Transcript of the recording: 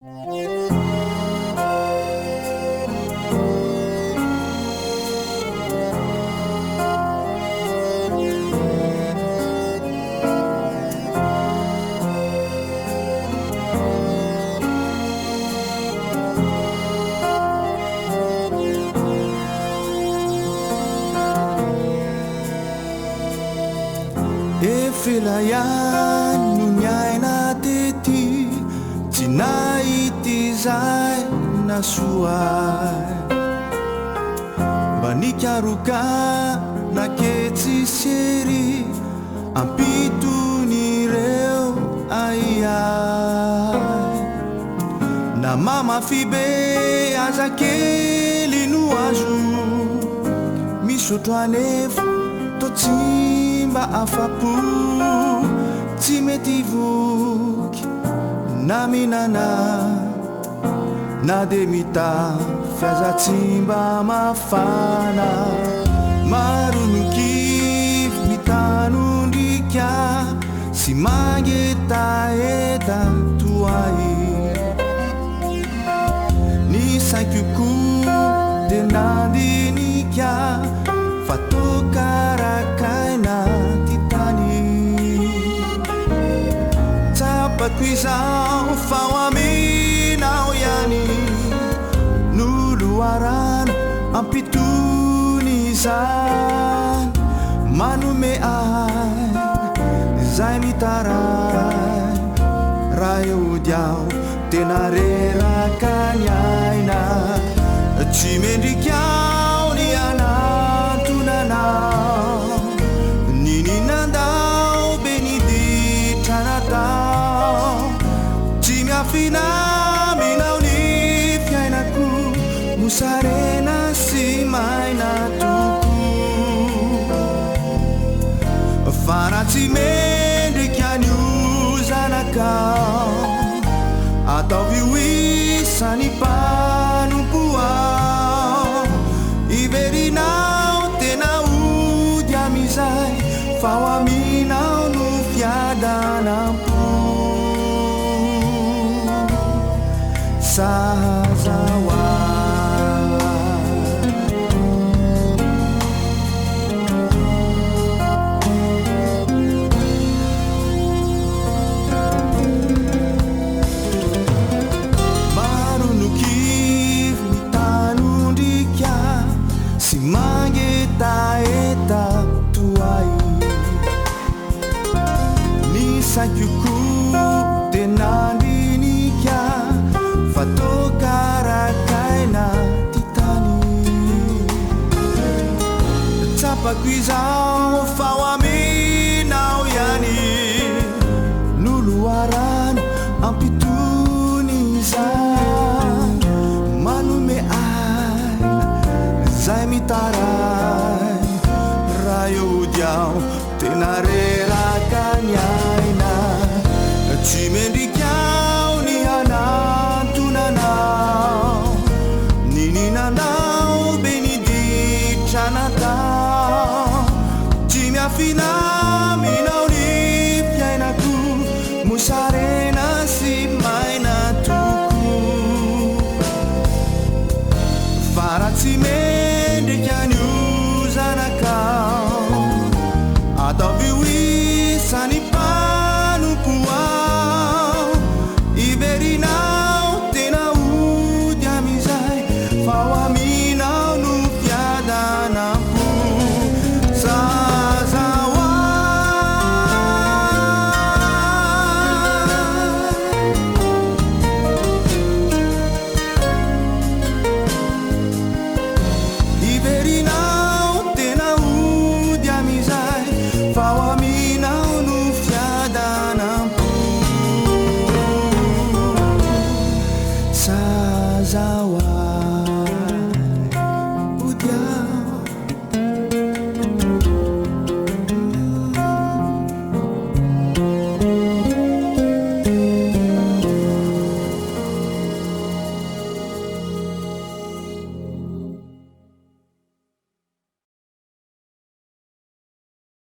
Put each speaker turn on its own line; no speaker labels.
Efelayan nunyaina teti tinaity zay nasuay banikaruka naketsiseri ampitonireo aiay na mamafibe azakely no azo misotro anevo totsimba afapo tsy mety voky na minana na de mitafy azatsimba mafana maro nokivy mitanondrika sy mangetaeta toay ny saikoko de nandinika fatokarakaina titany tsapako izao fao aminao ihany noloarano ampitony izany manome ay zay mitaray raha eodiao tena reraka ny aina tsy mendrikao ny anatonanao nininandao be niditra natao tsy miafinaminao ny fiainako mosarena sy maina toko fa raha tsy mendrika nio zanakao ataovy hoisany panompoao iverinao tena ody amizay fao aminao no fiadanampo